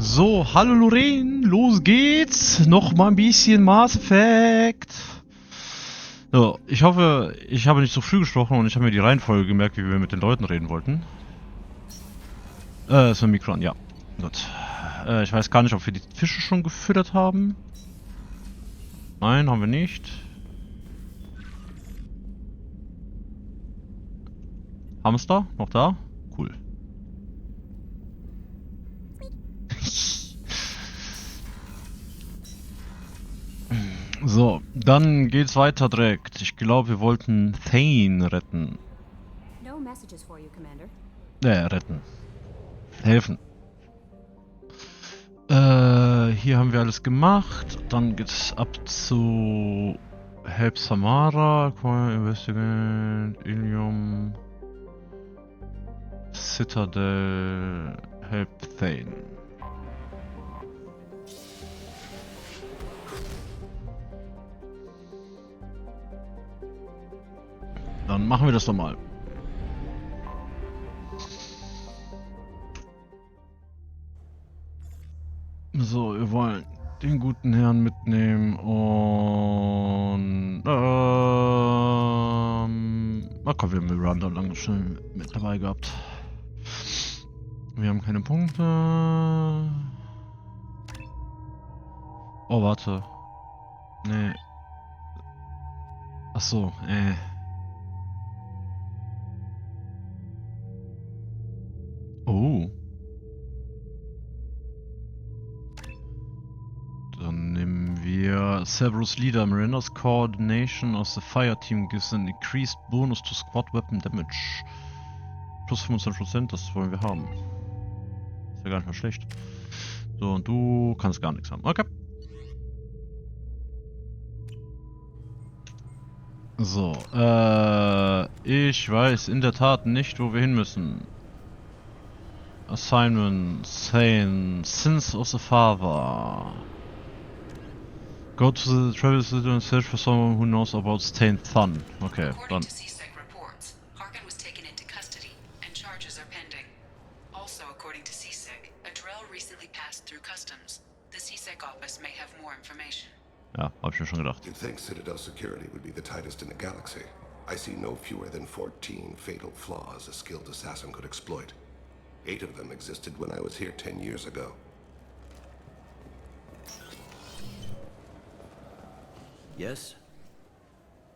So, hallo Lorraine, los geht's. Noch mal ein bisschen Mass Effect. So, ich hoffe, ich habe nicht zu früh gesprochen und ich habe mir die Reihenfolge gemerkt, wie wir mit den Leuten reden wollten. Ist mein Mikro an, ja. Gut. Ich weiß gar nicht, ob wir die Fische schon gefüttert haben. Nein, haben wir nicht. Hamster, noch da? Cool. So, dann geht's weiter direkt. Ich glaube, wir wollten Thane retten. No messages for you, Commander. Retten. Helfen. Hier haben wir alles gemacht. Dann geht's ab zu Help Samara, Investigate, Ilium, Citadel, Help Thane. Dann machen wir das doch mal. So, wir wollen den guten Herrn mitnehmen und komm, wir haben Miranda lange schon mit dabei gehabt. Wir haben keine Punkte. Oh, warte. Nee. Ach so, Oh. Dann nehmen wir Cerberus Leader. Miranda's coordination of the fire team gives an increased bonus to squad weapon damage. Plus 25%, das wollen wir haben. Ist ja gar nicht mal schlecht. So, und du kannst gar nichts haben. Okay. So, ich weiß in der Tat nicht, wo wir hin müssen. Assignment, Sane, Sins of the Father. Go to the travel center and search for someone who knows about Stained Thun. Okay, According dann. to CSEC reports, Harkin was taken into custody, and charges are pending. Also, according to CSEC, a drill recently passed through customs. The CSEC office may have more information. Ja, hab ich mir schon gedacht. You'd think Citadel security would be the tightest in the galaxy. I see no fewer than 14 fatal flaws a skilled assassin could exploit. 8 of them existed when I was here 10 years ago. Yes?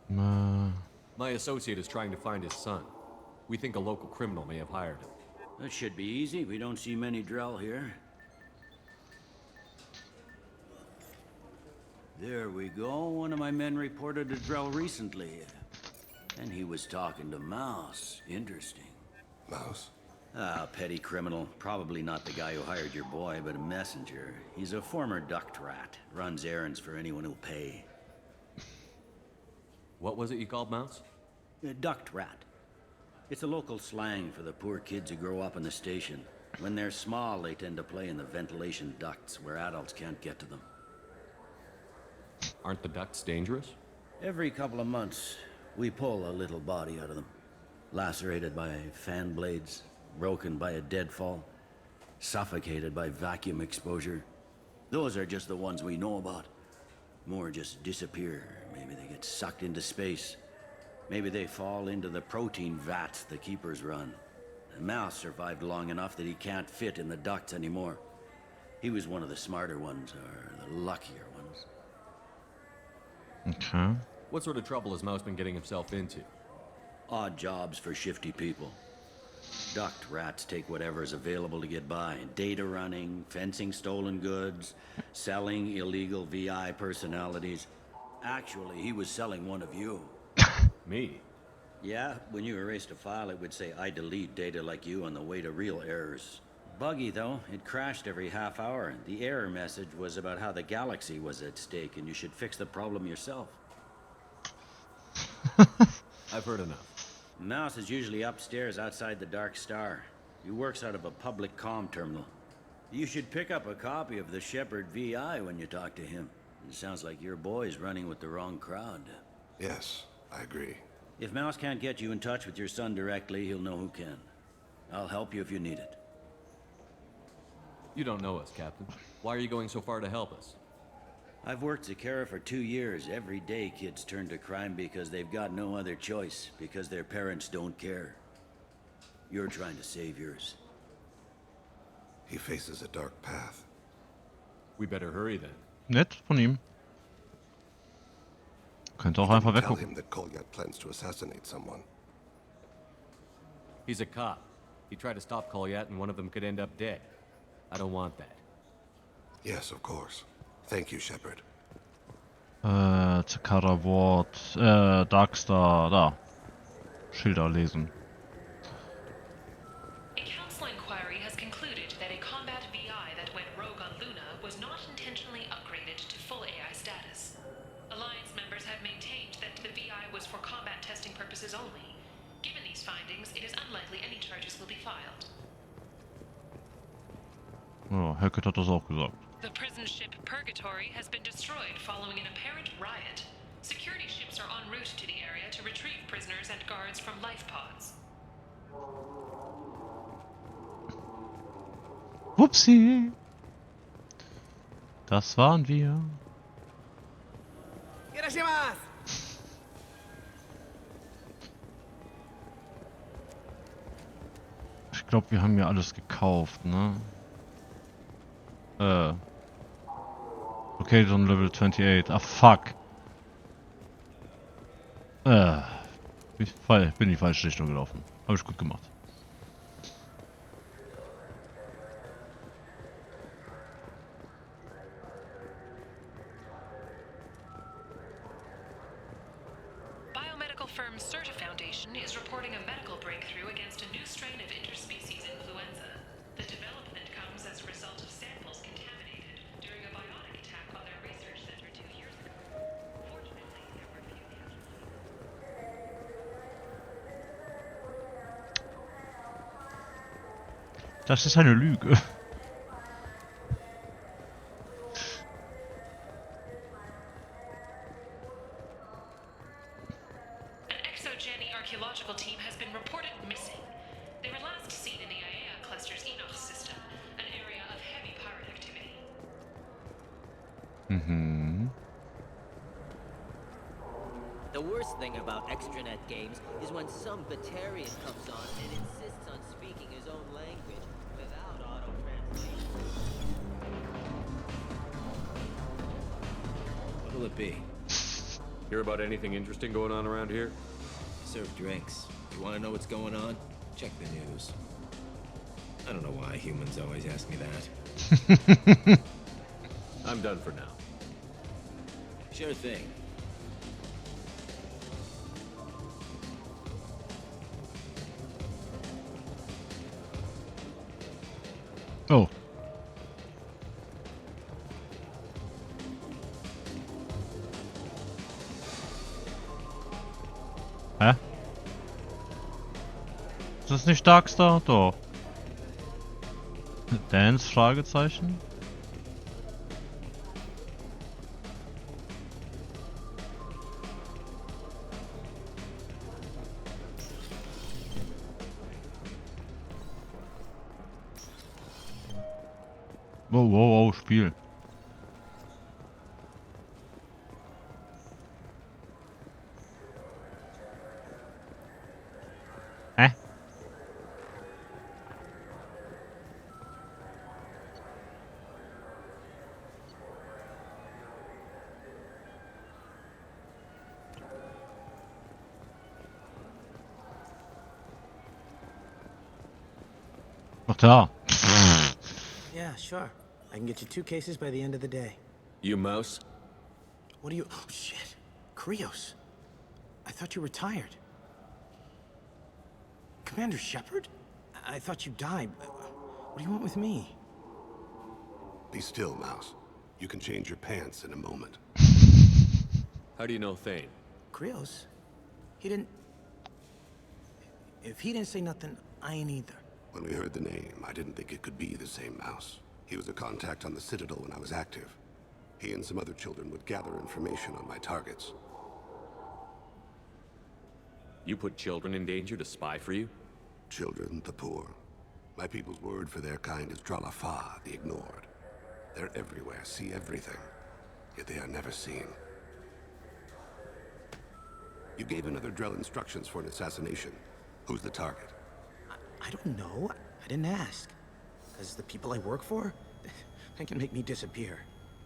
My associate is trying to find his son. We think a local criminal may have hired him. That should be easy. We don't see many Drell here. There we go. One of my men reported a Drell recently. And he was talking to Mouse. Interesting. Mouse? Ah, petty criminal. Probably not the guy who hired your boy, but a messenger. He's a former duct rat. Runs errands for anyone who'll pay. What was it you called Mouse? A duct rat. It's a local slang for the poor kids who grow up in the station. When they're small, they tend to play in the ventilation ducts where adults can't get to them. Aren't the ducts dangerous? Every couple of months, we pull a little body out of them. Lacerated by fan blades, broken by a deadfall, suffocated by vacuum exposure. Those are just the ones we know about. More just disappear. Maybe they get sucked into space. Maybe they fall into the protein vats the keepers run. And Mouse survived long enough that he can't fit in the ducts anymore. He was one of the smarter ones, or the luckier ones. Okay. What sort of trouble has Mouse been getting himself into? Odd jobs for shifty people. Duct rats take whatever's available to get by. Data running, fencing stolen goods, selling illegal VI personalities. Actually, he was selling one of you. Me? Yeah, when you erased a file, it would say, I delete data like you on the way to real errors. Buggy, though. It crashed every half hour. The error message was about how the galaxy was at stake, and you should fix the problem yourself. I've heard enough. Mouse is usually upstairs outside the Dark Star. He works out of a public comm terminal. You should pick up a copy of the Shepherd VI when you talk to him. It sounds like your boy's running with the wrong crowd. Yes, I agree. If Mouse can't get you in touch with your son directly, he'll know who can. I'll help you if you need it. You don't know us, Captain. Why are you going so far to help us? I've worked Zakara for 2 years. Every day kids turn to crime because they've got no other choice, because their parents don't care. You're trying to save yours. He faces a dark path. We better hurry then. Nett von ihm. Könnte auch Did einfach you tell weggucken. him that Kolyat plans to assassinate someone? He's a cop. He tried to stop Kolyat and one of them could end up dead. I don't want that. Yes, of course. Thank you, Shepard. Zakara Ward, Darkstar, da. Schilder lesen. A council inquiry has concluded that a combat VI that went rogue on Luna was not intentionally upgraded to full AI status. Alliance members have maintained that the VI was for combat testing purposes only. Given these findings, it is unlikely any charges will be filed. Ja, Hackett hat das auch gesagt. The prison ship Purgatory has been destroyed following an apparent riot. Security ships are en route to the area to retrieve prisoners and guards from life pods. Wupsi! Das waren wir. Ich glaube, wir haben ja alles gekauft, ne? Located on level 28. Ah, fuck. Bin in die falsche Richtung gelaufen. Habe ich gut gemacht. Biomedical firm Certa Foundation is reporting a medical breakthrough against a new strain of interspecies influenza. The development comes as a result of samples contaminated during a biotic attack on their research center 2 years ago. Fortunately, there were few casualties. Das ist eine Lüge. An exogeny archaeological team has been reported missing. They were last seen in the Iaea cluster's Enoch system, an area of heavy pirate activity. Mhm. The worst thing about extranet games is when some Batarian comes on and insists on speaking his own language without auto-translation. What'll it be? Hear about anything interesting going on around here? Serve drinks. You want to know what's going on? Check the news. I don't know why humans always ask me that. I'm done for now. Sure thing. Oh. Hä? Ist das nicht Darkstar? Doch. Dance? Fragezeichen? Wow, wow, wow, Spiel. Hä? Ach da. Yeah, sure. I can get you 2 cases by the end of the day. You mouse? What are you... Oh, shit. Krios. I thought you were tired. Commander Shepard? I thought you died. What do you want with me? Be still, Mouse. You can change your pants in a moment. How do you know Thane? Krios? He didn't... If he didn't say nothing, I ain't either. When we heard the name, I didn't think it could be the same Mouse. He was a contact on the Citadel when I was active. He and some other children would gather information on my targets. You put children in danger to spy for you? Children, the poor. My people's word for their kind is Dralafa, the ignored. They're everywhere, see everything, yet they are never seen. You gave another Drell instructions for an assassination. Who's the target? I don't know. I didn't ask. Because the people I work for, they can make me disappear.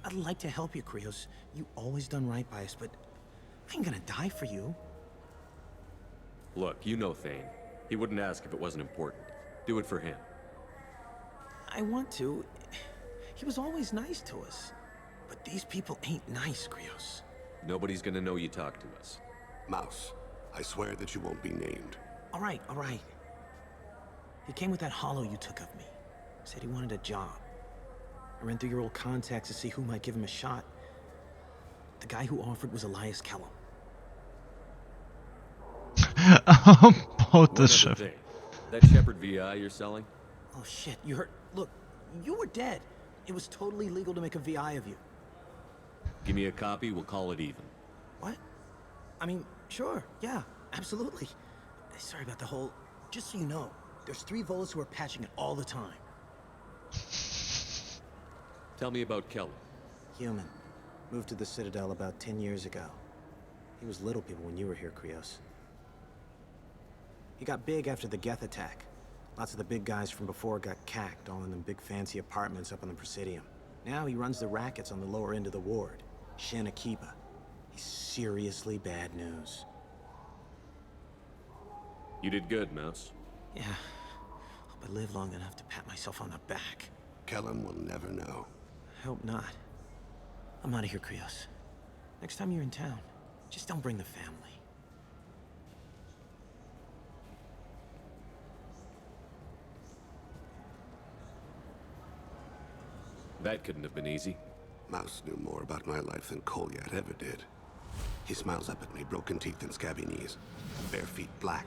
I'd like to help you, Krios. You always done right by us, but I ain't gonna die for you. Look, you know Thane. He wouldn't ask if it wasn't important. Do it for him. I want to. He was always nice to us. But these people ain't nice, Krios. Nobody's gonna know you talked to us. Mouse, I swear that you won't be named. All right. He came with that hollow you took of me. Said he wanted a job. I ran through your old contacts to see who might give him a shot. The guy who offered was Elias Kellum. About this One other chef. thing. That Shepard VI you're selling? Oh shit, you heard? Look, you were dead. It was totally legal to make a VI of you. Give me a copy, we'll call it even. What? I mean, sure, yeah, absolutely. Sorry about the whole... Just so you know, there's 3 Volas who are patching it all the time. Tell me about Kellum. Human. Moved to the Citadel about 10 years ago. He was Little People when you were here, Krios. He got big after the Geth attack. Lots of the big guys from before got cacked, all in them big fancy apartments up on the Presidium. Now he runs the rackets on the lower end of the ward. Shin Akiba. He's seriously bad news. You did good, Mouse. Yeah. Hope I live long enough to pat myself on the back. Kellum will never know. I hope not. I'm out of here, Krios. Next time you're in town, just don't bring the family. That couldn't have been easy. Mouse knew more about my life than Kolyat ever did. He smiles up at me, broken teeth and scabby knees. Bare feet black.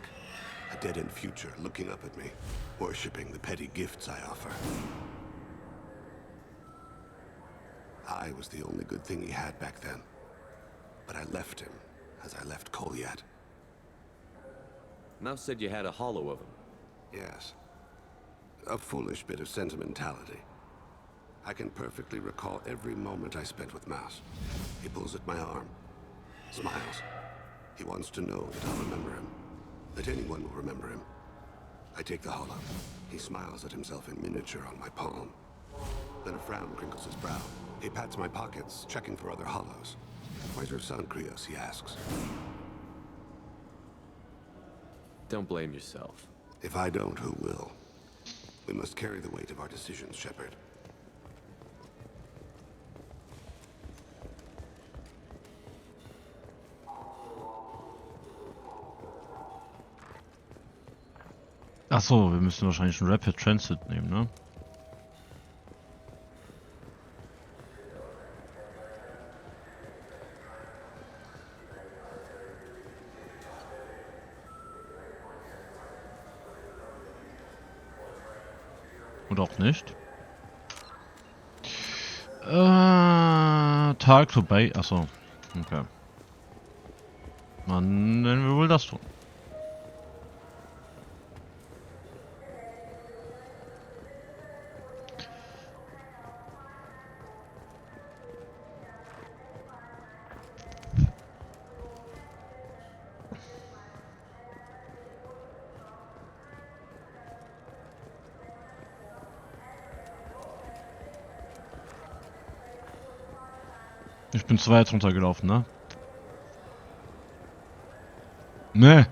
A dead-end future looking up at me, worshipping the petty gifts I offer. I was the only good thing he had back then. But I left him, as I left Kolyat. Mouse said you had a hollow of him. Yes. A foolish bit of sentimentality. I can perfectly recall every moment I spent with Mouse. He pulls at my arm, smiles. He wants to know that I'll remember him, that anyone will remember him. I take the hollow. He smiles at himself in miniature on my palm. Then a frown crinkles his brow. He pats my pockets, checking for other hollows. Where's your son, Krios? He asks. Don't blame yourself. If I don't, who will? We must carry the weight of our decisions, Shepard. Achso, wir müssen wahrscheinlich einen Rapid Transit nehmen, ne? Oder auch nicht. Tag vorbei. Achso. Okay. Dann nennen wir wohl das tun. Ich bin zu weit runtergelaufen, ne? Ne.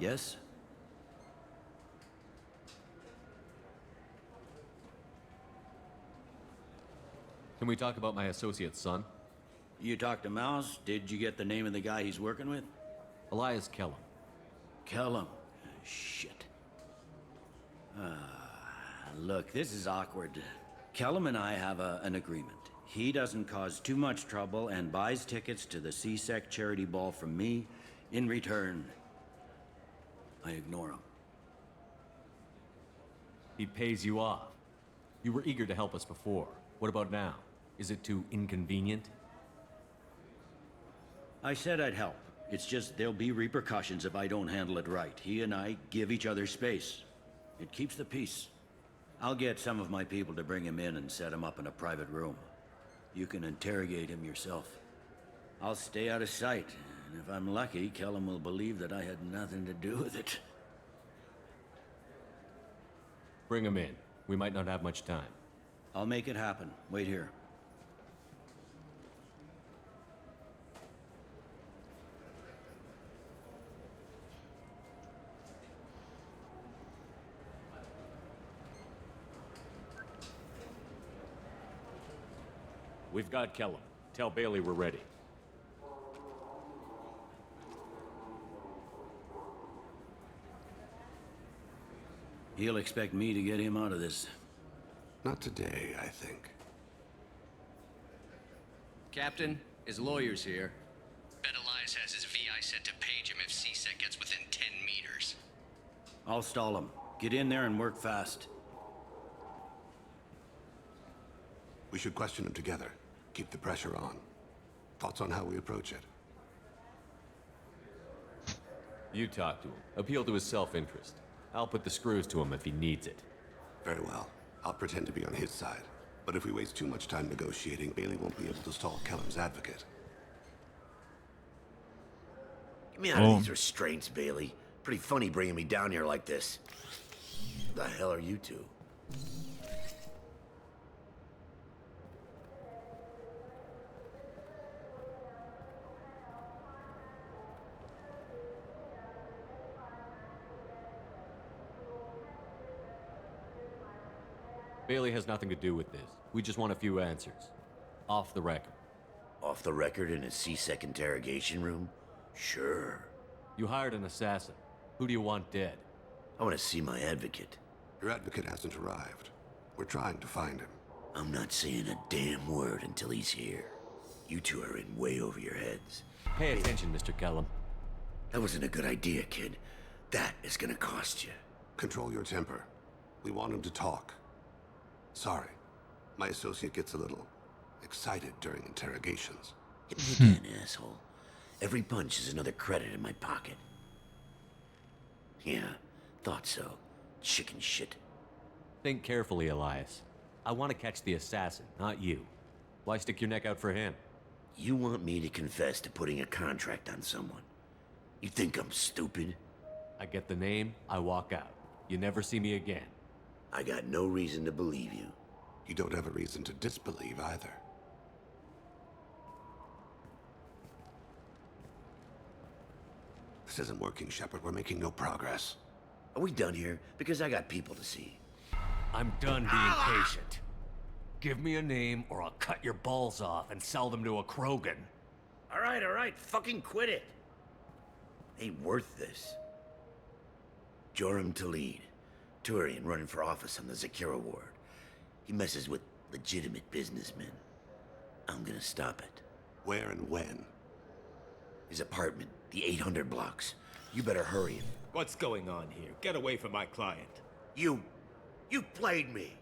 Yes? Can we talk about my associate's son? You talked to Mouse? Did you get the name of the guy he's working with? Elias Kellum. Kellum. Shit. Look, this is awkward. Kellum and I have an agreement. He doesn't cause too much trouble and buys tickets to the CSEC charity ball from me. In return, I ignore him. He pays you off. You were eager to help us before. What about now? Is it too inconvenient? I said I'd help. It's just there'll be repercussions if I don't handle it right. He and I give each other space. It keeps the peace. I'll get some of my people to bring him in and set him up in a private room. You can interrogate him yourself. I'll stay out of sight, and if I'm lucky, Kellum will believe that I had nothing to do with it. Bring him in. We might not have much time. I'll make it happen. Wait here. We've got Kellum. Tell Bailey we're ready. He'll expect me to get him out of this. Not today, I think. Captain, his lawyer's here. Bet Elias has his VI set to page him if CSEC gets within 10 meters. I'll stall him. Get in there and work fast. We should question him together. Keep the pressure on. Thoughts on how we approach it? You talk to him. Appeal to his self-interest. I'll put the screws to him if he needs it. Very well. I'll pretend to be on his side. But if we waste too much time negotiating, Bailey won't be able to stall Kellum's advocate. Get me out of these restraints, Bailey. Pretty funny bringing me down here like this. Who the hell are you two? Bailey has nothing to do with this. We just want a few answers. Off the record. Off the record in a CSEC interrogation room? Sure. You hired an assassin. Who do you want dead? I want to see my advocate. Your advocate hasn't arrived. We're trying to find him. I'm not saying a damn word until he's here. You two are in way over your heads. Pay attention, Mr. Kellum. That wasn't a good idea, kid. That is gonna cost you. Control your temper. We want him to talk. Sorry. My associate gets a little excited during interrogations. Hit me again, asshole. Every punch is another credit in my pocket. Yeah, thought so. Chicken shit. Think carefully, Elias. I want to catch the assassin, not you. Why stick your neck out for him? You want me to confess to putting a contract on someone? You think I'm stupid? I get the name, I walk out. You never see me again. I got no reason to believe you. You don't have a reason to disbelieve either. This isn't working, Shepard. We're making no progress. Are we done here? Because I got people to see. I'm done being patient. Give me a name or I'll cut your balls off and sell them to a Krogan. All right. Fucking quit it. Ain't worth this. Joram Talid. Turian running for office on the Zakira ward. He messes with legitimate businessmen. I'm gonna stop it. Where and when? His apartment, the 800 blocks. You better hurry him. What's going on here? Get away from my client. You played me.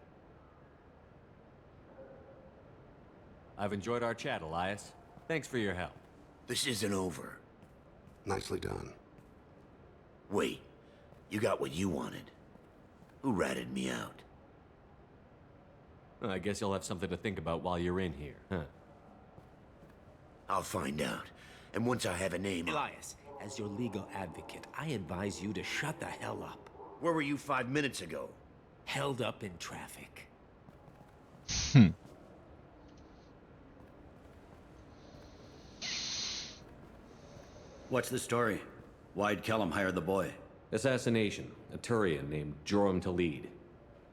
I've enjoyed our chat, Elias. Thanks for your help. This isn't over. Nicely done. Wait, you got what you wanted. Who ratted me out? I guess you'll have something to think about while you're in here, huh? I'll find out. And once I have a name... Elias, as your legal advocate, I advise you to shut the hell up. Where were you 5 minutes ago? Held up in traffic. What's the story? Why'd Kellum hire the boy? Assassination. A Turian named Joram Talid.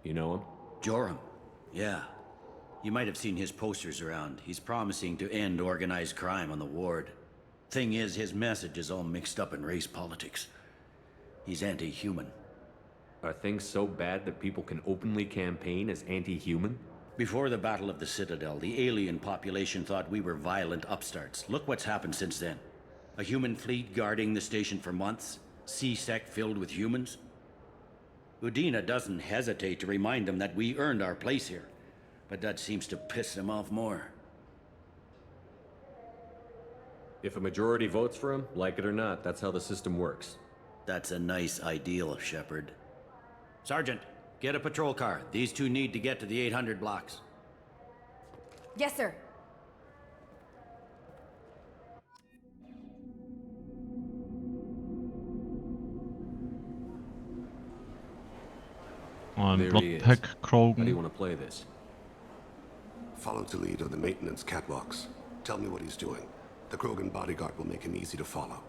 You know him? Joram? Yeah. You might have seen his posters around. He's promising to end organized crime on the ward. Thing is, his message is all mixed up in race politics. He's anti-human. Are things so bad that people can openly campaign as anti-human? Before the Battle of the Citadel, the alien population thought we were violent upstarts. Look what's happened since then. A human fleet guarding the station for months, C-Sec filled with humans. Udina doesn't hesitate to remind them that we earned our place here, but that seems to piss them off more. If a majority votes for him, like it or not, that's how the system works. That's a nice ideal, Shepard. Sergeant, get a patrol car. These two need to get to the 800 blocks. Yes, sir. Ein There he is. Bloodpack How do you Krogan. want to play this? Follow to lead on the maintenance catwalks. Tell me what he's doing. The Krogan bodyguard will make him easy to follow.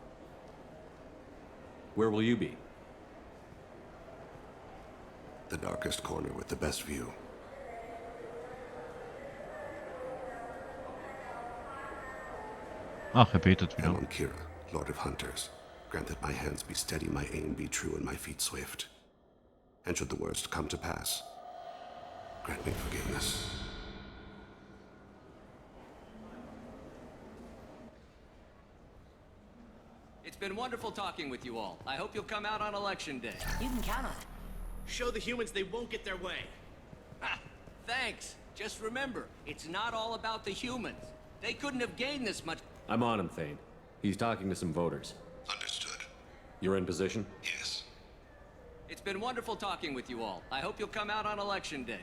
Where will you be? The darkest corner with the best view. Ach, betet I'm wieder. on Kira, Lord of Hunters. Grant that my hands be steady, my aim be true, and my feet swift. And should the worst come to pass, grant me forgiveness. It's been wonderful talking with you all. I hope you'll come out on election day. You can count on it. Show the humans they won't get their way. Ha! Thanks. Just remember, it's not all about the humans. They couldn't have gained this much. I'm on him, Thane. He's talking to some voters. Understood. You're in position? Yes. It's been wonderful talking with you all. I hope you'll come out on election day.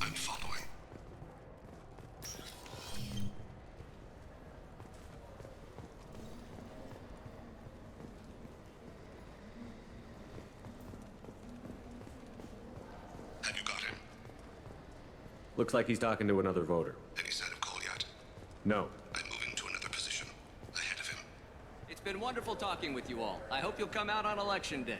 I'm following. Have you got him? Looks like he's talking to another voter. Any sign of Cole yet? No. I'm moving to another position. Ahead of him. It's been wonderful talking with you all. I hope you'll come out on election day.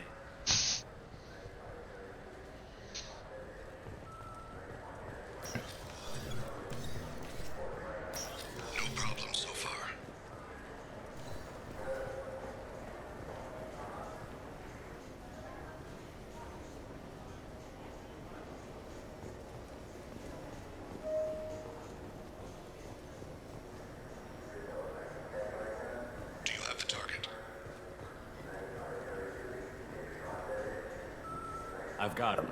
No problem so far. Do you have the target? I've got him.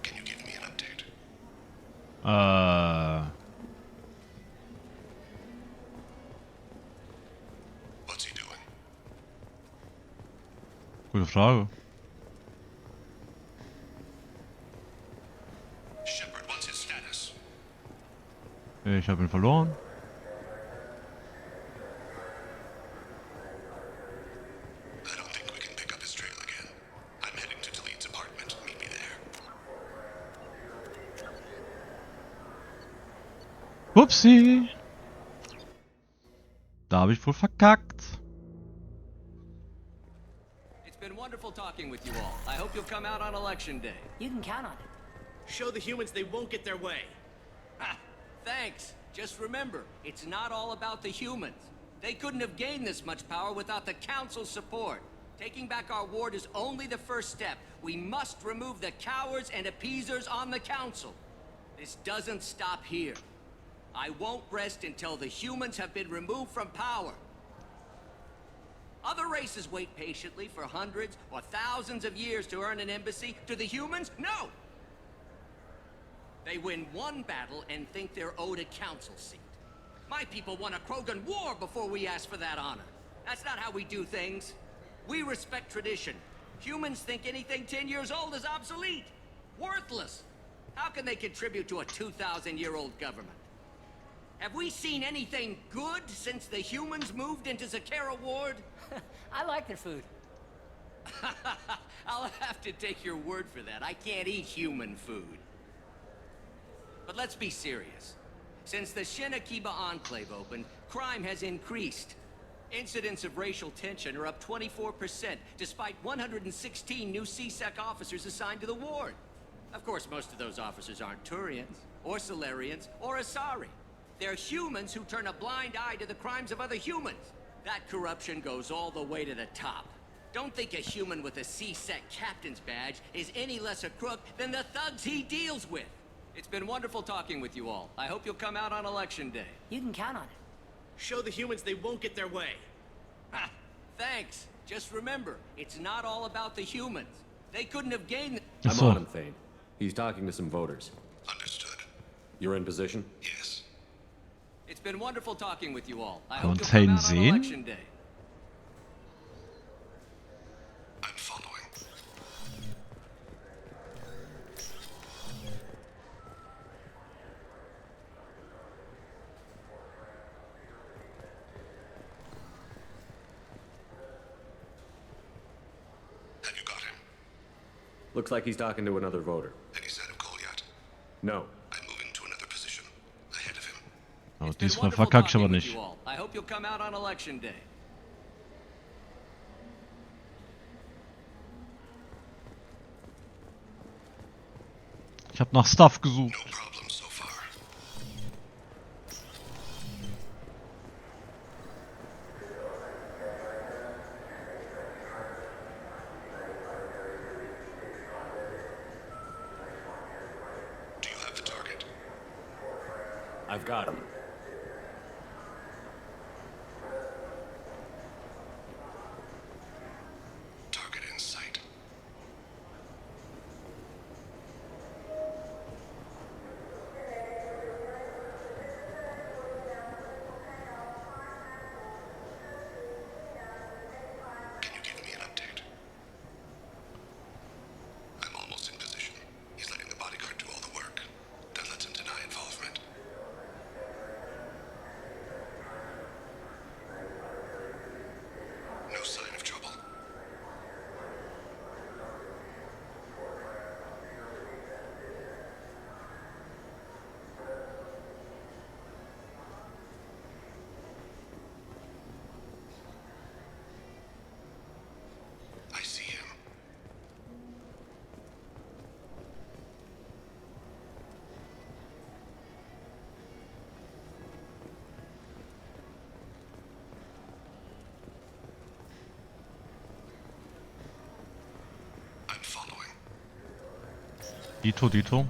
Can you give me an update? What's he doing? Gute Frage. Shepard, what's his status? Ich habe ihn verloren. I don't think we can pick up his trail again. I'm heading to Taleed's apartment. Meet me there. Upsi. Da habe ich wohl verkackt. It's been wonderful talking with you all. I hope you'll come out on election day. You can count on it. Show the humans they won't get their way. Ha! Thanks. Just remember, it's not all about the humans. They couldn't have gained this much power without the Council's support. Taking back our ward is only the first step. We must remove the cowards and appeasers on the Council. This doesn't stop here. I won't rest until the humans have been removed from power. Other races wait patiently for hundreds or thousands of years to earn an embassy. To the humans, no! They win one battle and think they're owed a council seat. My people won a Krogan war before we asked for that honor. That's not how we do things. We respect tradition. Humans think anything 10 years old is obsolete. Worthless. How can they contribute to a 2,000-year-old government? Have we seen anything good since the humans moved into Zakera Ward? I like their food. I'll have to take your word for that. I can't eat human food. But let's be serious. Since the Shin Akiba Enclave opened, crime has increased. Incidents of racial tension are up 24%, despite 116 new CSEC officers assigned to the ward. Of course, most of those officers aren't Turians, or Solarians, or Asari. They're humans who turn a blind eye to the crimes of other humans. That corruption goes all the way to the top. Don't think a human with a CSEC captain's badge is any less a crook than the thugs he deals with. It's been wonderful talking with you all. I hope you'll come out on election day. You can count on it. Show the humans they won't get their way. Ha! Thanks. Just remember, it's not all about the humans. They couldn't have gained... I'm on him, Thane. He's talking to some voters. Understood. You're in position? Yes. It's been wonderful talking with you all. I Kann hope man you'll come Thane out on sehen? election day. I'm following. Have you got him? Looks like he's talking to another voter. Any sign of Cole yet? No. I'm moving to another position. Ahead of him. Aber It's been diesmal wonderful verkacke ich talking aber with nicht. you all. I hope you'll come out on election day. Ich habe nach Stuff gesucht. No problem so far. Do you have the target? I've got him. Target in sight. Can you give me an update? I'm almost in position. He's letting the bodyguard do all the work. That lets him deny involvement. No sign of trouble. I see him. I'm following. Dito, Dito.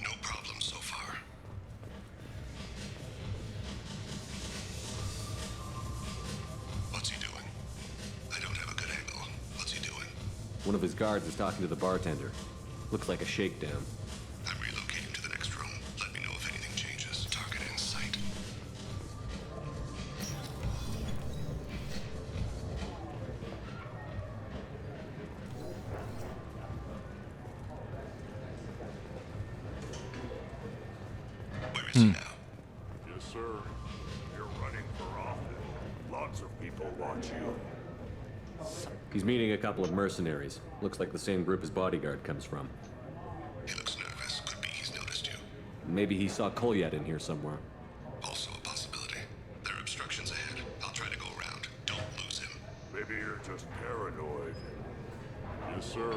No problem so far. What's he doing? I don't have a good angle. What's he doing? One of his guards is talking to the bartender. Looks like a shakedown. I'm relocating to the next room. Let me know if anything changes. Target in sight. Where is he now? Yes, sir. You're running for office. Lots of people watch you. He's meeting a couple of mercenaries. Looks like the same group his bodyguard comes from. He looks nervous. Could be he's noticed you. Maybe he saw Kolyat in here somewhere. Also a possibility. There are obstructions ahead. I'll try to go around. Don't lose him. Maybe you're just paranoid. Yes, sir.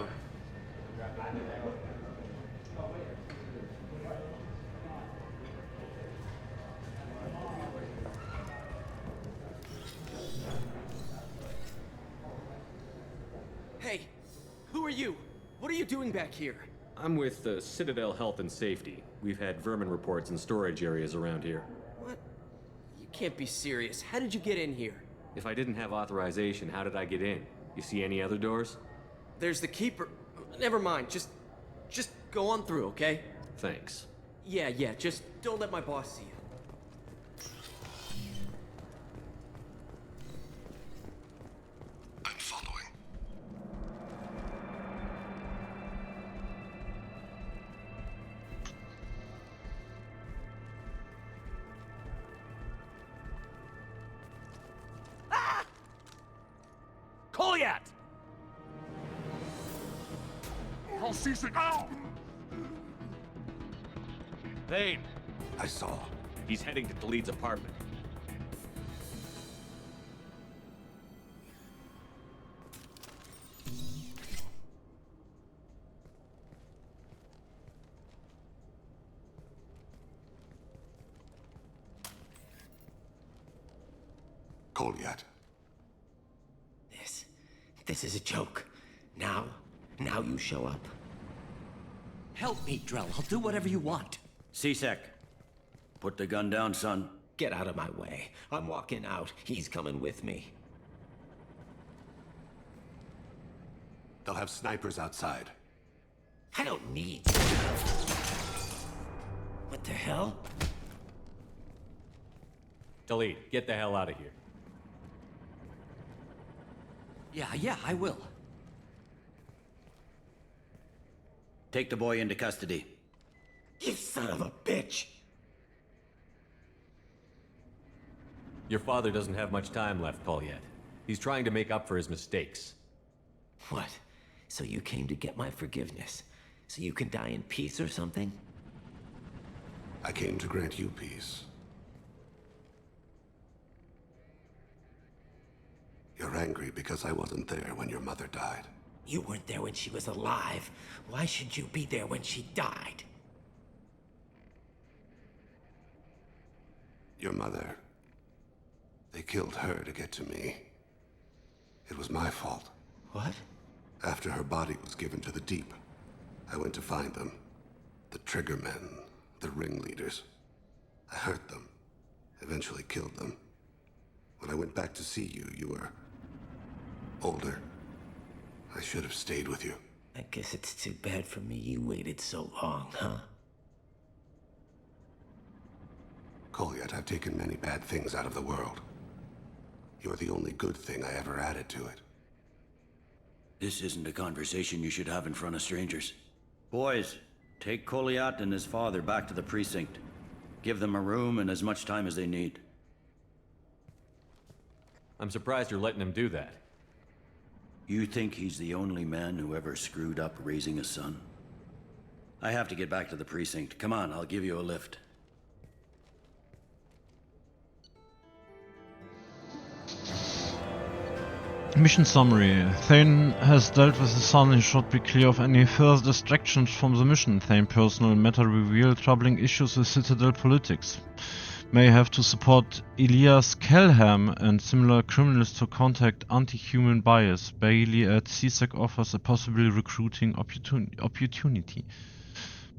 Hey, who are you? What are you doing back here? I'm with Citadel Health and Safety. We've had vermin reports in storage areas around here. What? You can't be serious. How did you get in here? If I didn't have authorization, how did I get in? You see any other doors? There's the keeper. Never mind. Just go on through, okay? Thanks. Yeah, just don't let my boss see you. I'm following. Goliath! I'll seize it. Ow! Thane, I saw. he's heading to Talid's apartment. Goliath. This is a joke. Now you show up. Help me, Drell. I'll do whatever you want. C-Sec, put the gun down, son. Get out of my way. I'm walking out. He's coming with me. They'll have snipers outside. I don't need. What the hell? Talid, get the hell out of here. Yeah, I will. Take the boy into custody. You son of a bitch! Your father doesn't have much time left, Goliath. He's trying to make up for his mistakes. What? So you came to get my forgiveness? So you can die in peace or something? I came to grant you peace. You're angry because I wasn't there when your mother died. You weren't there when she was alive. Why should you be there when she died? Your mother. They killed her to get to me. It was my fault. What? After her body was given to the Deep, I went to find them. The Triggermen, the ringleaders. I hurt them, eventually killed them. When I went back to see you, you were older. I should have stayed with you. I guess it's too bad for me you waited so long, huh? Goliath, I've taken many bad things out of the world. You're the only good thing I ever added to it. This isn't a conversation you should have in front of strangers. Boys, take Goliath and his father back to the precinct. Give them a room and as much time as they need. I'm surprised you're letting him do that. You think he's the only man who ever screwed up raising a son? I have to get back to the precinct. Come on, I'll give you a lift. Mission summary. Thane has dealt with his son. He should be clear of any further distractions from the mission. Thane personal matter reveal troubling issues with Citadel politics. May have to support Elias Kelham and similar criminals to contact anti-human bias. Bailey at CSEC offers a possible recruiting opportunity.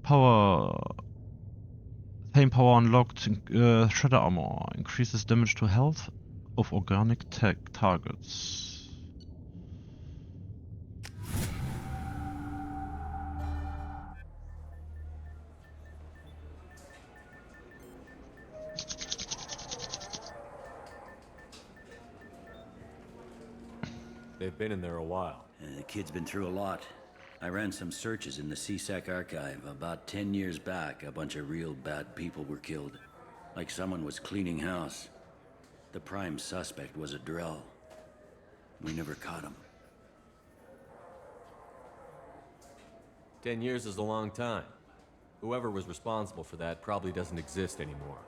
Thane power unlocked. Shredder armor increases damage to health of organic targets. They've been in there a while. The kid's been through a lot. I ran some searches in the CSEC archive. About 10 years back, a bunch of real bad people were killed. Like someone was cleaning house. The prime suspect was a Drell. We never caught him. 10 years is a long time. Whoever was responsible for that probably doesn't exist anymore.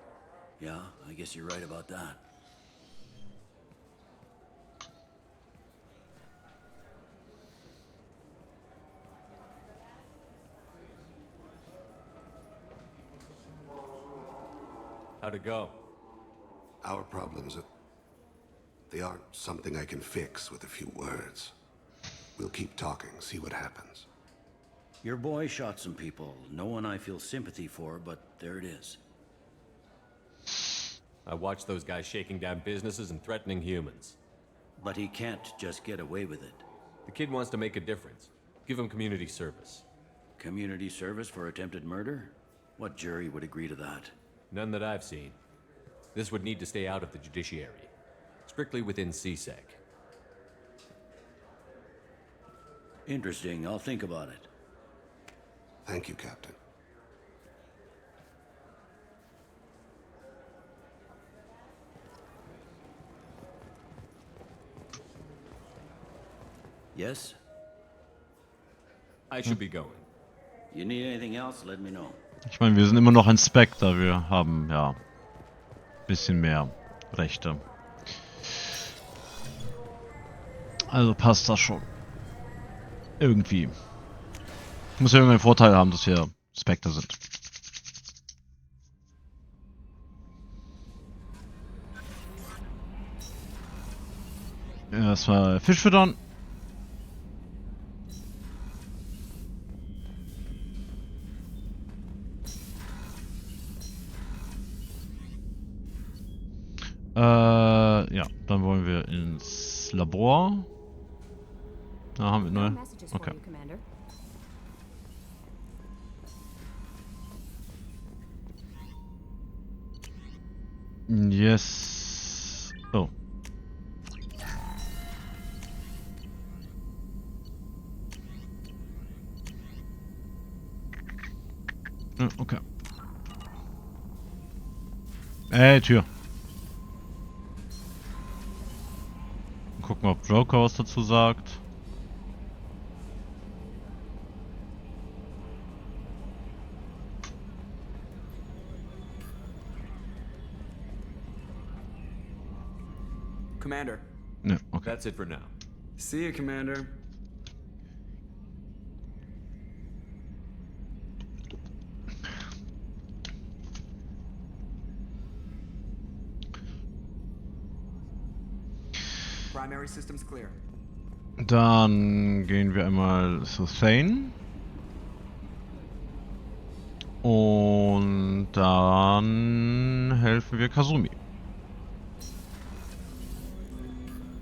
Yeah, I guess you're right about that. How'd it go? Our problems, they aren't something I can fix with a few words. We'll keep talking, see what happens. Your boy shot some people. No one I feel sympathy for, but there it is. I watched those guys shaking down businesses and threatening humans. But he can't just get away with it. The kid wants to make a difference. Give him community service. Community service for attempted murder? What jury would agree to that? None that I've seen. This would need to stay out of the judiciary. Strictly within CSEC. Interesting. I'll think about it. Thank you, Captain. Yes? I should be going. You need anything else, let me know. Ich meine, wir sind immer noch ein Spectre. Wir haben, ja, ein bisschen mehr Rechte. Also passt das schon. Irgendwie. Muss ja irgendeinen Vorteil haben, dass wir Spectre sind. Erstmal Fisch füttern. Ja, dann wollen wir ins Labor. Da haben wir, ne? Okay. Yes. Oh. Okay. Tür. Gucken, ob Joker was dazu sagt. Commander. Ne, okay. That's it for now. See you, Commander. Primary systems clear. Dann gehen wir einmal zu Thane. Und dann helfen wir Kazumi.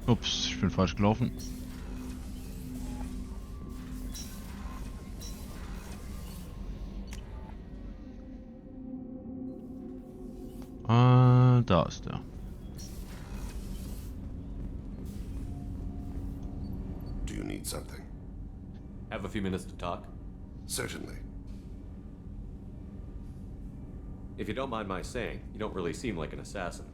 Ups, ich bin falsch gelaufen. Da ist er. Do you need something? Have a few minutes to talk? Certainly. If you don't mind my saying, you don't really seem like an assassin.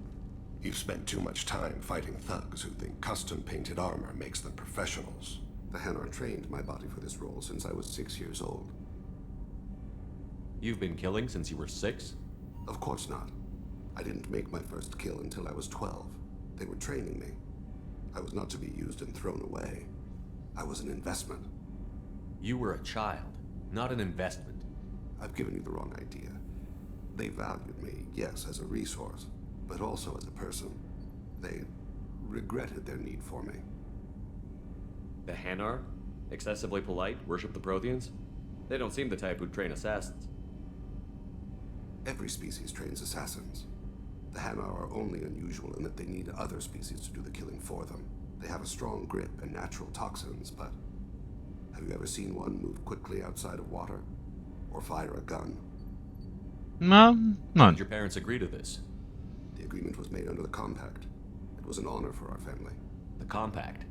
You've spent too much time fighting thugs who think custom-painted armor makes them professionals. The Hanar trained my body for this role since I was 6 years old. You've been killing since you were 6? Of course not. I didn't make my first kill until I was 12. They were training me. I was not to be used and thrown away. I was an investment. You were a child, not an investment. I've given you the wrong idea. They valued me, yes, as a resource, but also as a person. They regretted their need for me. The Hanar? Excessively polite, worship the Protheans? They don't seem the type who'd train assassins. Every species trains assassins. The Hanar are only unusual in that they need other species to do the killing for them. They have a strong grip and natural toxins, but have you ever seen one move quickly outside of water? Or fire a gun? No, none. Did your parents agree to this? The agreement was made under the Compact. It was an honor for our family. The Compact?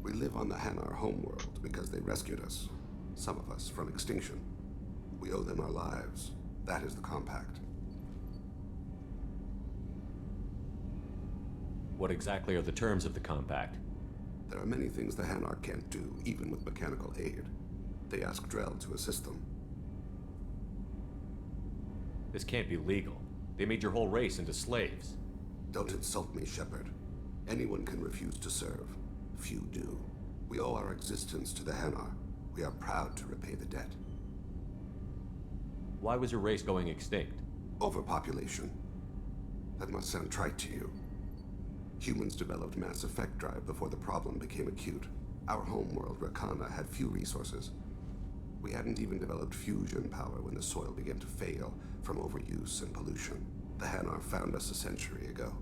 We live on the Hanar homeworld because they rescued us. Some of us from extinction. We owe them our lives. That is the Compact. What exactly are the terms of the Compact? There are many things the Hanar can't do, even with mechanical aid. They ask Drell to assist them. This can't be legal. They made your whole race into slaves. Don't insult me, Shepard. Anyone can refuse to serve. Few do. We owe our existence to the Hanar. We are proud to repay the debt. Why was your race going extinct? Overpopulation. That must sound trite to you. Humans developed mass effect drive before the problem became acute. Our homeworld, Rakana, had few resources. We hadn't even developed fusion power when the soil began to fail from overuse and pollution. The Hanar found us a century ago.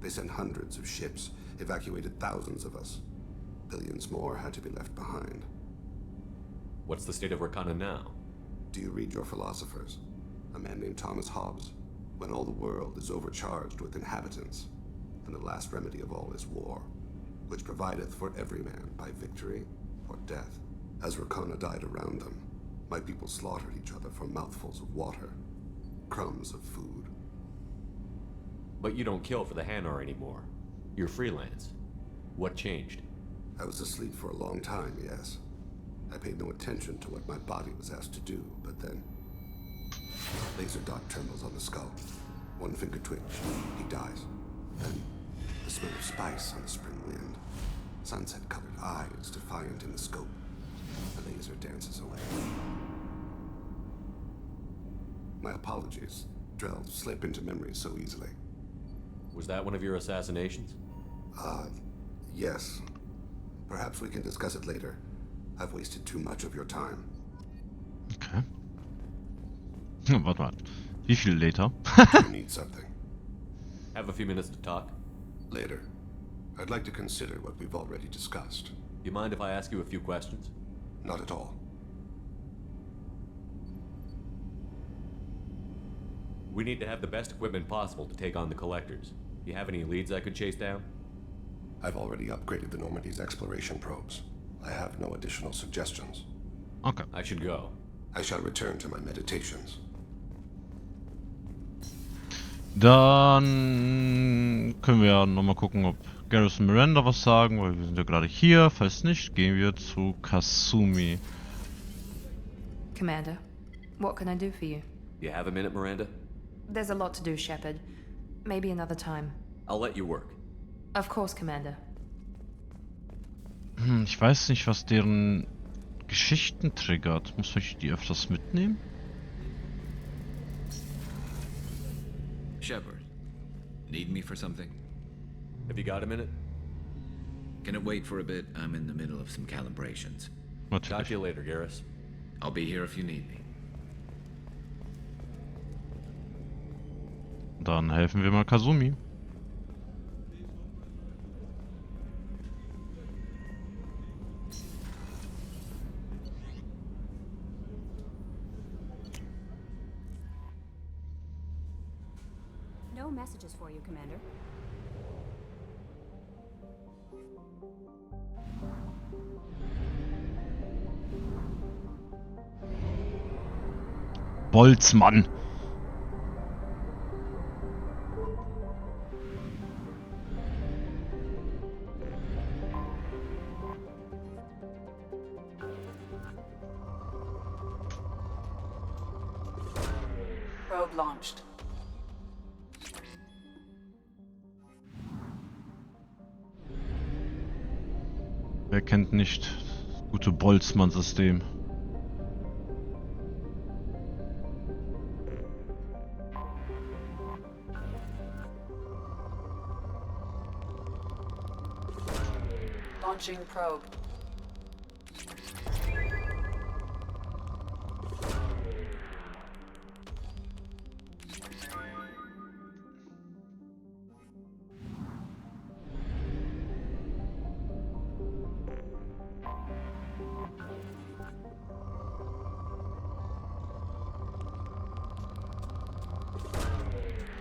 They sent hundreds of ships, evacuated thousands of us. Billions more had to be left behind. What's the state of Rakana now? Do you read your philosophers? A man named Thomas Hobbes. When all the world is overcharged with inhabitants, then the last remedy of all is war, which provideth for every man by victory or death. As Rakana died around them, my people slaughtered each other for mouthfuls of water, crumbs of food. But you don't kill for the Hanar anymore. You're freelance. What changed? I was asleep for a long time, yes. I paid no attention to what my body was asked to do, but then... Laser dot trembles on the skull. One finger twitch. He dies. Then the smell of spice on the spring wind. Sunset-colored eyes defiant in the scope. The laser dances away. My apologies. Drell slip into memory so easily. Was that one of your assassinations? Yes. Perhaps we can discuss it later. I've wasted too much of your time. Okay. Warte mal. Wie viel later? You need something. Have a few minutes to talk? Later. I'd like to consider what we've already discussed. You mind if I ask you a few questions? Not at all. We need to have the best equipment possible to take on the collectors. You have any leads I could chase down? I've already upgraded the Normandy's exploration probes. I have no additional suggestions. Okay. I should go. I shall return to my meditations. Dann können wir ja nochmal gucken, ob Garrus und Miranda was sagen, weil wir sind ja gerade hier. Falls nicht, gehen wir zu Kasumi. Commander, what can I do for you? You have a minute, Miranda? There's a lot to do, Shepard. Maybe another time. I'll let you work. Of course, Commander. Ich weiß nicht, was deren Geschichten triggert. Muss ich die öfters mitnehmen? Shepard, need me for something? Have you got a minute? Can it wait for a bit? I'm in the middle of some calibrations. Talk to you later, Garrus. I'll be here if you need me. Dann helfen wir mal Kasumi. No messages for you, Commander. Boltzmann. Probe launched. Wer kennt nicht das gute Boltzmann-System? Launching probe.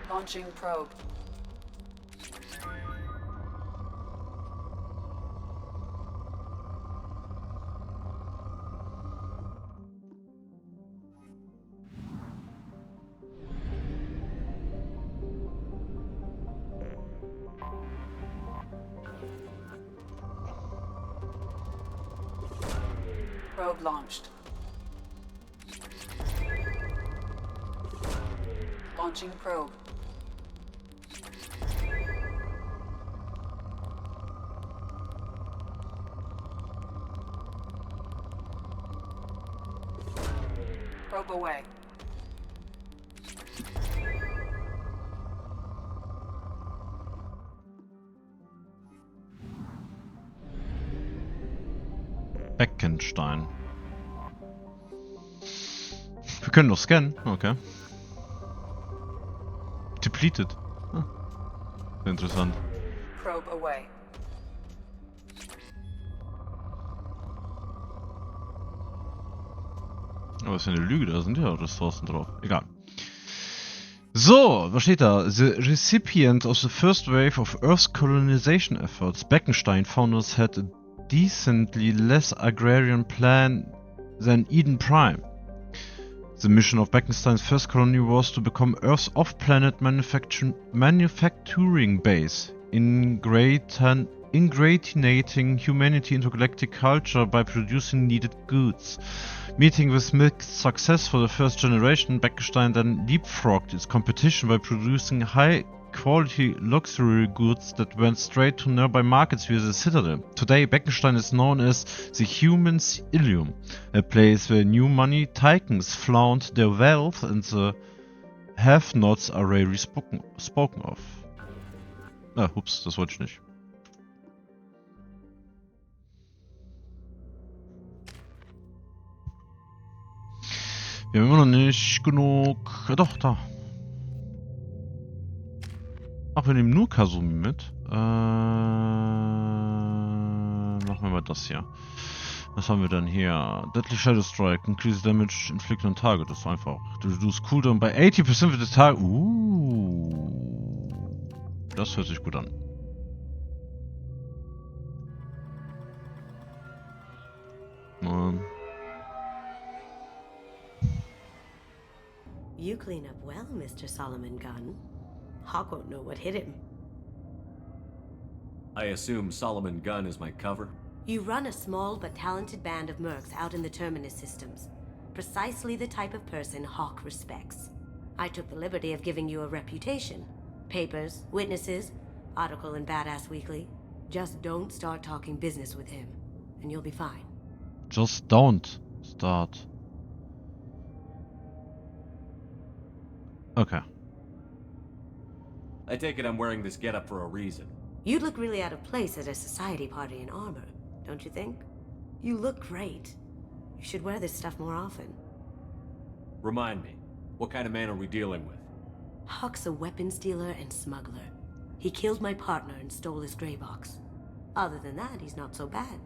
Launching probe. Probe launched. Launching probe. Probe away. Beckenstein. Wir können doch scannen. Okay. Depleted. Ah. Interessant. Probe away. Aber ist ja eine Lüge, da sind ja Ressourcen drauf. Egal. So, was steht da? The recipient of the first wave of Earth's colonization efforts, Beckenstein founders had a decently less agrarian plan than Eden Prime. The mission of Beckenstein's first colony was to become Earth's off-planet manufacturing base in Greater ingratiating humanity into galactic culture by producing needed goods. Meeting with mixed success for the first generation, Beckenstein then leapfrogged its competition by producing high-quality luxury goods that went straight to nearby markets via the Citadel. Today, Beckenstein is known as the Human's Ilium, a place where new money tycoons flaunt their wealth and the have-nots are rarely spoken of. Ah, ups, das wollte ich nicht. Wir haben immer noch nicht genug... Ja, doch, da. Ach, wir nehmen nur Kasumi mit. Machen wir mal das hier. Was haben wir dann hier? Deadly Shadow Strike, increase damage inflicted on target. Das ist einfach. Reduce cooldown by 80% für das Target. Das hört sich gut an. You clean up well, Mr. Solomon Gunn. Hawk won't know what hit him. I assume Solomon Gunn is my cover? You run a small but talented band of mercs out in the Terminus systems. Precisely the type of person Hawk respects. I took the liberty of giving you a reputation. Papers, witnesses, article in Badass Weekly. Just don't start talking business with him, and you'll be fine. Just don't start. Okay. I take it I'm wearing this getup for a reason. You'd look really out of place at a society party in armor, don't you think? You look great. You should wear this stuff more often. Remind me, what kind of man are we dealing with? Hawk's a weapons dealer and smuggler. He killed my partner and stole his gray box. Other than that, he's not so bad.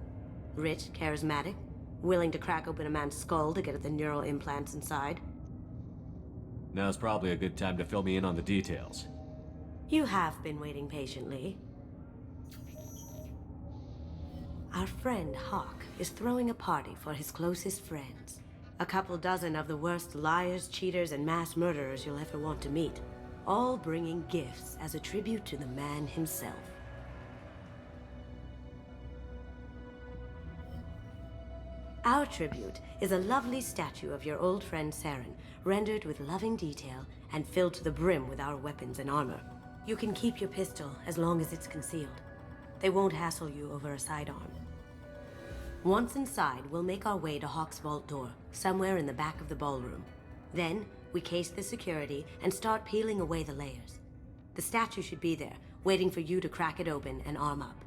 Rich, charismatic, willing to crack open a man's skull to get at the neural implants inside. Now's probably a good time to fill me in on the details. You have been waiting patiently. Our friend Hawk is throwing a party for his closest friends. A couple dozen of the worst liars, cheaters, and mass murderers you'll ever want to meet. All bringing gifts as a tribute to the man himself. Our tribute is a lovely statue of your old friend Saren, rendered with loving detail and filled to the brim with our weapons and armor. You can keep your pistol as long as it's concealed. They won't hassle you over a sidearm. Once inside, we'll make our way to Hawk's vault door, somewhere in the back of the ballroom. Then, we case the security and start peeling away the layers. The statue should be there, waiting for you to crack it open and arm up.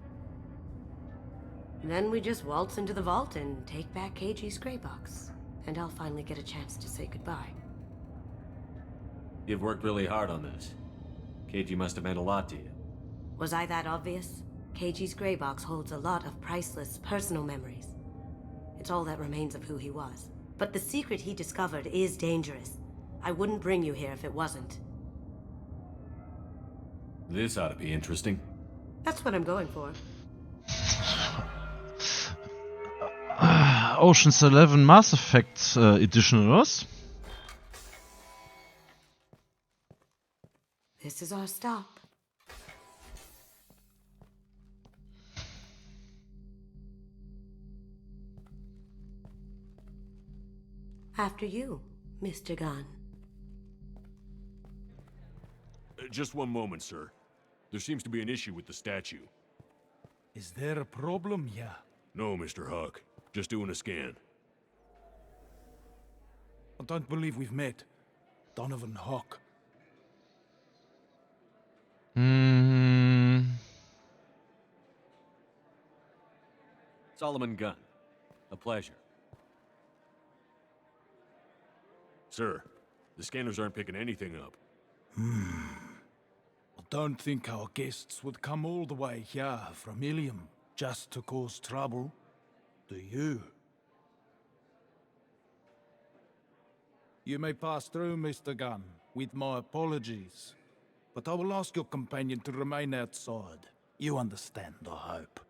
Then we just waltz into the vault and take back KG's gray box. And I'll finally get a chance to say goodbye. You've worked really hard on this. KG must have meant a lot to you. Was I that obvious? KG's gray box holds a lot of priceless personal memories. It's all that remains of who he was. But the secret he discovered is dangerous. I wouldn't bring you here if it wasn't. This ought to be interesting. That's what I'm going for. Ocean's 11 Mass Effect Edition oder was? This is our stop. After you, Mr. Gunn. Just one moment, sir. There seems to be an issue with the statue. Is there a problem here? No, Mr. Huck. Just doing a scan. I don't believe we've met. Donovan Hawk. Solomon Gunn. A pleasure. Sir, the scanners aren't picking anything up. I don't think our guests would come all the way here from Ilium just to cause trouble. Do you? You may pass through, Mr. Gunn, with my apologies. But I will ask your companion to remain outside. You understand, I hope.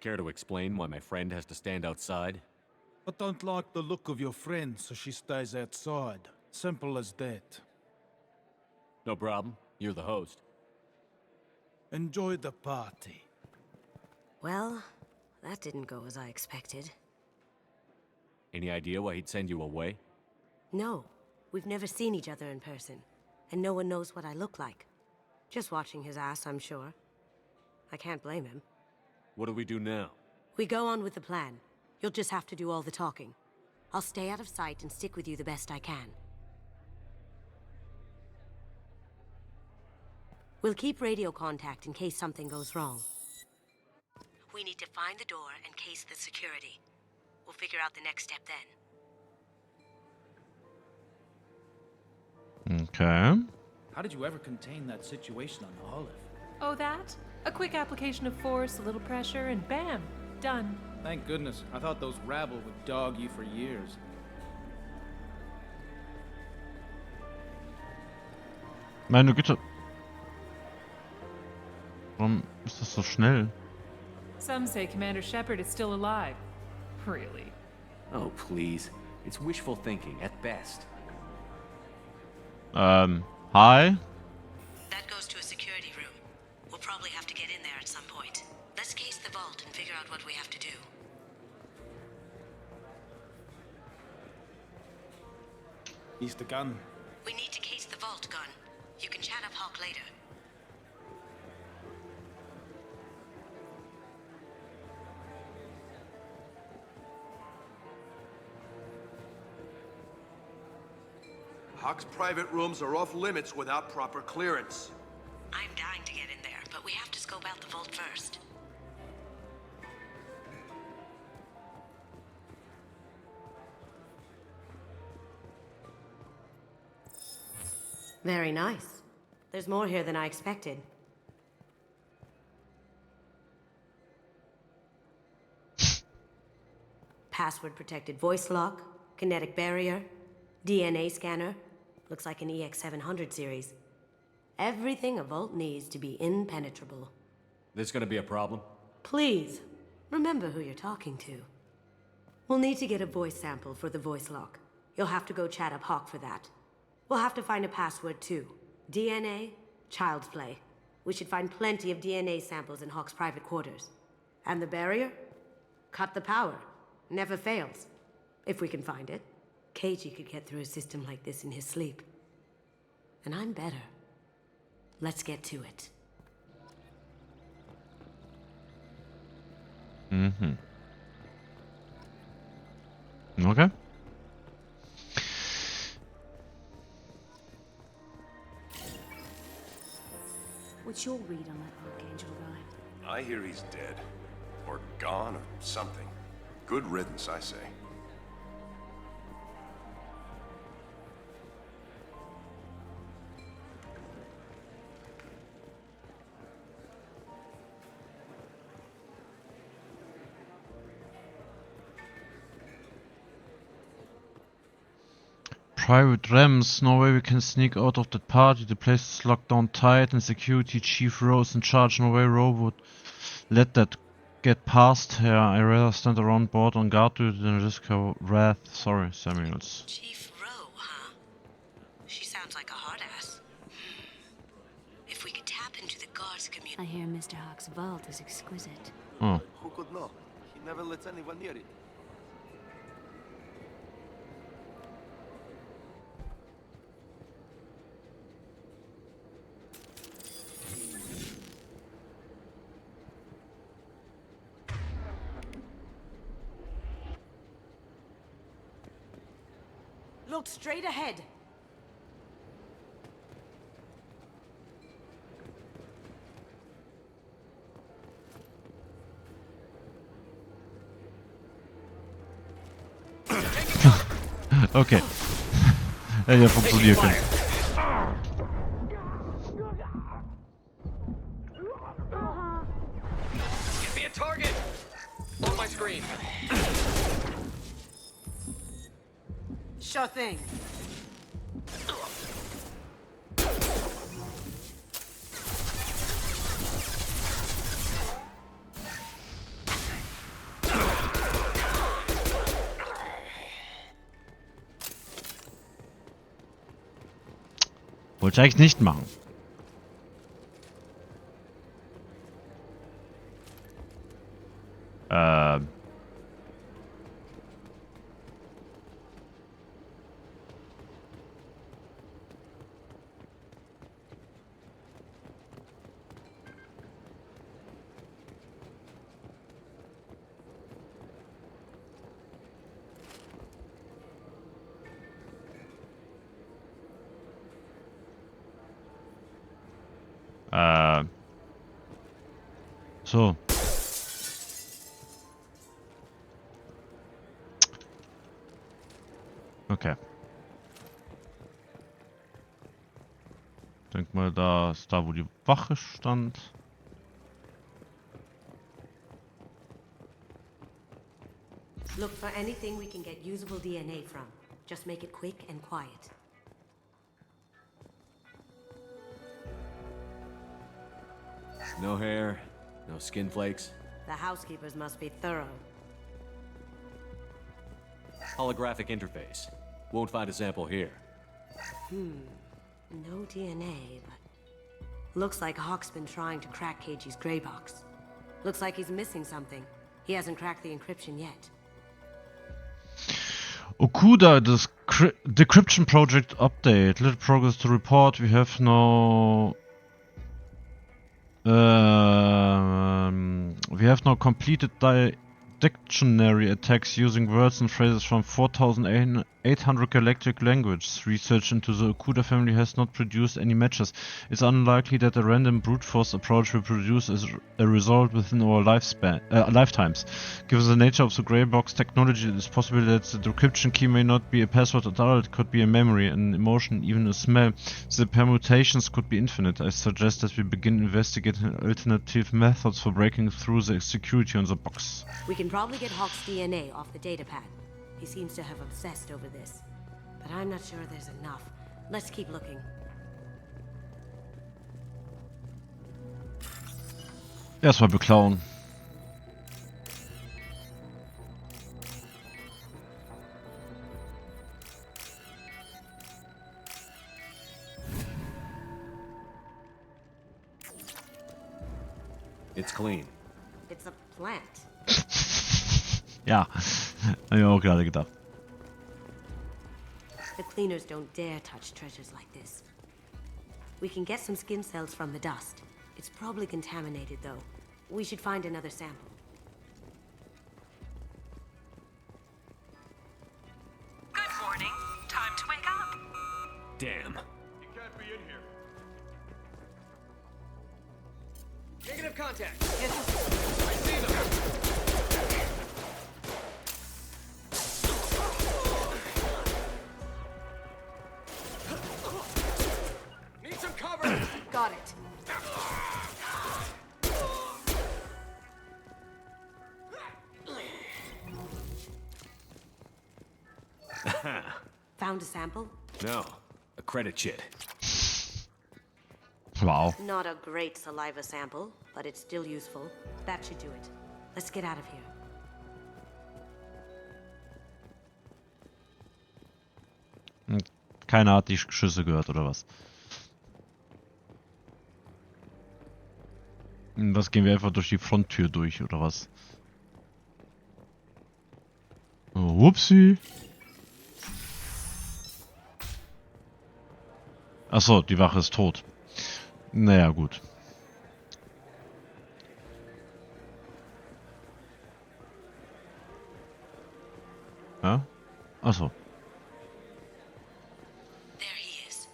Care to explain why my friend has to stand outside? I don't like the look of your friend, so she stays outside. Simple as that. No problem. You're the host. Enjoy the party. Well, that didn't go as I expected. Any idea why he'd send you away? No, we've never seen each other in person, and no one knows what I look like. Just watching his ass, I'm sure. I can't blame him. What do we do now? We go on with the plan. You'll just have to do all the talking. I'll stay out of sight and stick with you the best I can. We'll keep radio contact in case something goes wrong. We need to find the door and case the security. We'll figure out the next step then. Okay. How did you ever contain that situation on Olive? Oh, that? A quick application of force, a little pressure, and bam! Done. Thank goodness. I thought those rabble would dog you for years. Meine Güte. Warum ist das so schnell? Some say Commander Shepard is still alive. Really? Oh, please. It's wishful thinking at best. Hi? That goes to a security room. We'll probably have to get in there at some point. Let's case the vault and figure out what we have to do. Mr. Gunn. We need to case the vault, Gunn. You can chat up Hawk later. Hawk's private rooms are off limits without proper clearance. I'm dying to get in there, but we have to scope out the vault first. Very nice. There's more here than I expected. Password-protected voice lock, kinetic barrier, DNA scanner. Looks like an EX700 series. Everything a vault needs to be impenetrable. This gonna be a problem? Please, remember who you're talking to. We'll need to get a voice sample for the voice lock. You'll have to go chat up Hawk for that. We'll have to find a password too. DNA, child's play. We should find plenty of DNA samples in Hawk's private quarters. And the barrier? Cut the power. Never fails. If we can find it. KG could get through a system like this in his sleep. And I'm better. Let's get to it. Mhm. Okay. What's your read on that Archangel guy? I hear he's dead. Or gone, or something. Good riddance, I say. Private Rems, no way we can sneak out of that party. The place is locked down tight and security chief Rose in charge. No way Roe would let that get past her. I rather stand around board on guard duty than risk her wrath. Sorry, Samuels. Chief Roe, huh? She sounds like a hard ass. If we could tap into the guards community. I hear Mr. Hawk's vault is exquisite. Oh. Who could know? He never lets anyone near it. Look straight ahead. Okay. Hätte ja funktionieren können. Get me a target! On my screen. Sure thing. Wollte ich eigentlich nicht machen. So. Okay. Denk mal, da ist da, wo die Wache stand. Look for anything we can get usable DNA from. Just make it quick and quiet. No hair, no skin flakes. The housekeepers must be thorough. Holographic interface. Won't find a sample here. No DNA, but... Looks like Hawk's been trying to crack KG's gray box. Looks like he's missing something. He hasn't cracked the encryption yet. Okuda, this decryption project update. Little progress to report. We have now completed dictionary attacks using words and phrases from 4,800 galactic languages. Research into the Okuda family has not produced any matches. It's unlikely that a random brute force approach will produce a result within our lifetimes. Given the nature of the grey box technology, it is possible that the decryption key may not be a password at all. It could be a memory, an emotion, even a smell. The permutations could be infinite. I suggest that we begin investigating alternative methods for breaking through the security on the box. We can probably get Hawk's DNA off the datapad. He seems to have obsessed over this. But I'm not sure there's enough. Let's keep looking. Erstmal beklauen. It's clean. It's a plant. Ja, hab ich auch gerade gedacht. The cleaners don't dare touch treasures like this. We can get some skin cells from the dust. It's probably contaminated, though. We should find another sample. Good morning. Time to wake up. Damn. He can't be in here. Negative contact. I see them. Need some cover. Got it. Found a sample? No, a credit chit. Wow. Not a great saliva sample, but it's still useful. That should do it. Let's get out of here. Keiner hat die Schüsse gehört, oder was? Was, gehen wir einfach durch die Fronttür durch, oder was? Oh, whoopsie. Achso, die Wache ist tot. Naja, gut. Ja? Achso. There he is.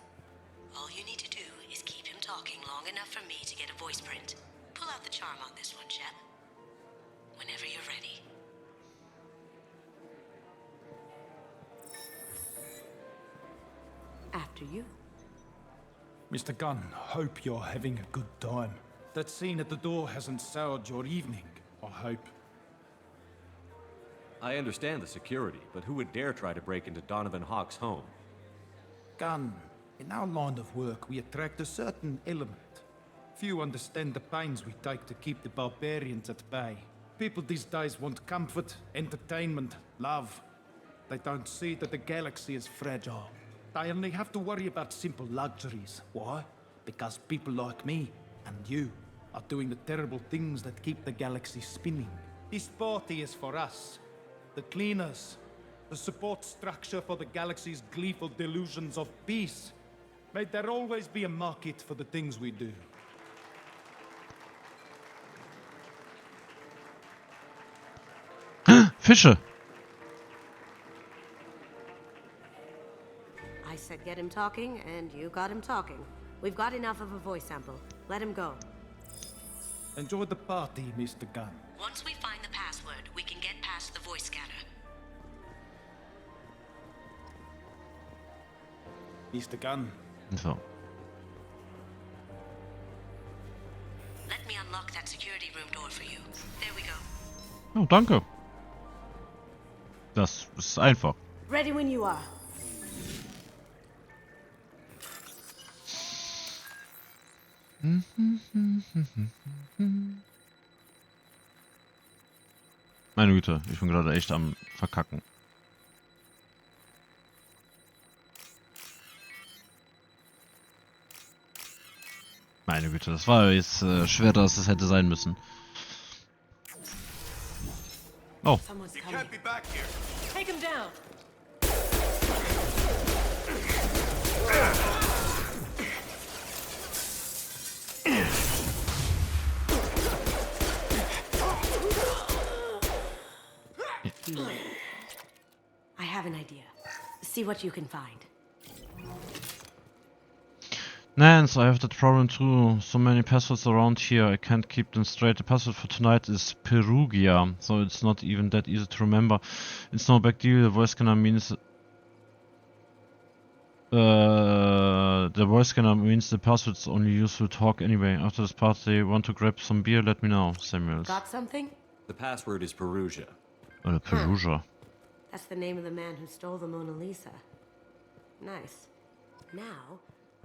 All you need to do is keep him talking long enough for me to get a voice print. Pull out the charm on this one, Shep. Whenever you're ready. After you. Mr. Gunn, hope you're having a good time. That scene at the door hasn't soured your evening, I hope. I understand the security, but who would dare try to break into Donovan Hawk's home? Gunn, in our line of work, we attract a certain element. Few understand the pains we take to keep the barbarians at bay. People these days want comfort, entertainment, love. They don't see that the galaxy is fragile. They only have to worry about simple luxuries. Why? Because people like me and you are doing the terrible things that keep the galaxy spinning. This party is for us, the cleaners, the support structure for the galaxy's gleeful delusions of peace. May there always be a market for the things we do. Fische! I said get him talking, and you got him talking. We've got enough of a voice sample. Let him go. Enjoy the party, Mr. Gunn. Once we find the password, we can get past the voice scanner. Mr. Gunn. So. Let me unlock that security room door for you. There we go. Oh, danke. Das ist einfach. Ready when you are. Meine Güte, ich bin gerade echt am Verkacken. Meine Güte, das war jetzt schwerer, als es hätte sein müssen. Oh. You can't be back here. Take him down. I have an idea. See what you can find. Nance, I have that problem too. So many passwords around here, I can't keep them straight. The password for tonight is Perugia, so it's not even that easy to remember. It's no big deal, the voice scanner means... the voice scanner means the password's only useful to talk anyway. After this party, want to grab some beer? Let me know, Samuels. Got something? The password is Perugia. Oder Perugia. That's the name of the man who stole the Mona Lisa. Nice. Now,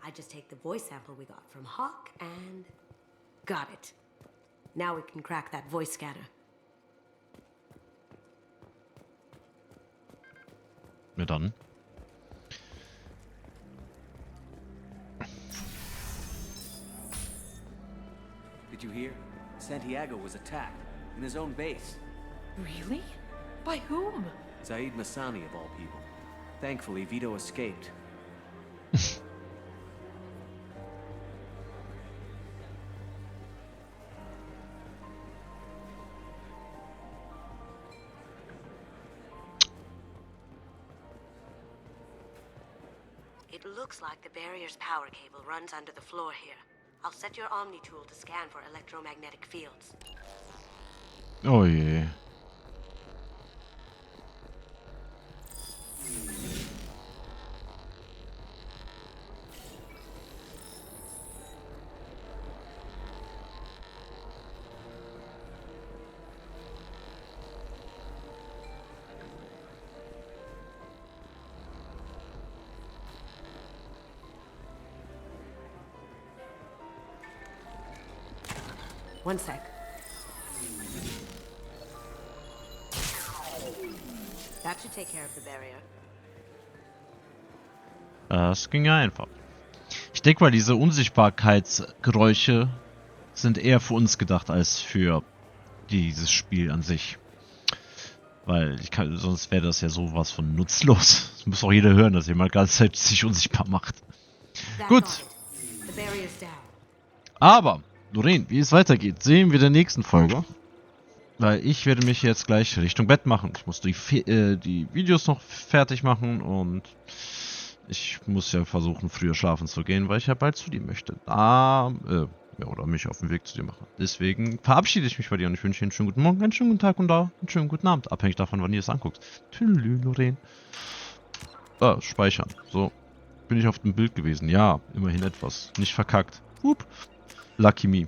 I just take the voice sample we got from Hawk and... Got it. Now we can crack that voice scanner. Ja dann. Did you hear? Santiago was attacked in his own base. Really? By whom? Zaid Masani of all people. Thankfully, Vito escaped. It looks like the barrier's power cable runs under the floor here. I'll set your Omni tool to scan for electromagnetic fields. Oh je. One sec. That should take care of the barrier. Das ging ja einfach. Ich denke mal, diese Unsichtbarkeitsgeräusche sind eher für uns gedacht als für dieses Spiel an sich. Weil sonst wäre das ja sowas von nutzlos. Das muss auch jeder hören, dass jemand die ganze Zeit sich unsichtbar macht. Gut. Aber, Lorraine, wie es weitergeht, sehen wir in der nächsten Folge. Weil ich werde mich jetzt gleich Richtung Bett machen. Ich muss die Videos noch fertig machen und ich muss ja versuchen, früher schlafen zu gehen, weil ich ja bald zu dir möchte. Ja, oder mich auf den Weg zu dir machen. Deswegen verabschiede ich mich bei dir und ich wünsche dir einen schönen guten Morgen, einen schönen guten Tag und einen schönen guten Abend. Abhängig davon, wann ihr es anguckt. Tschüss, Lorraine. Speichern. So. Bin ich auf dem Bild gewesen. Ja, immerhin etwas. Nicht verkackt. Lucky me.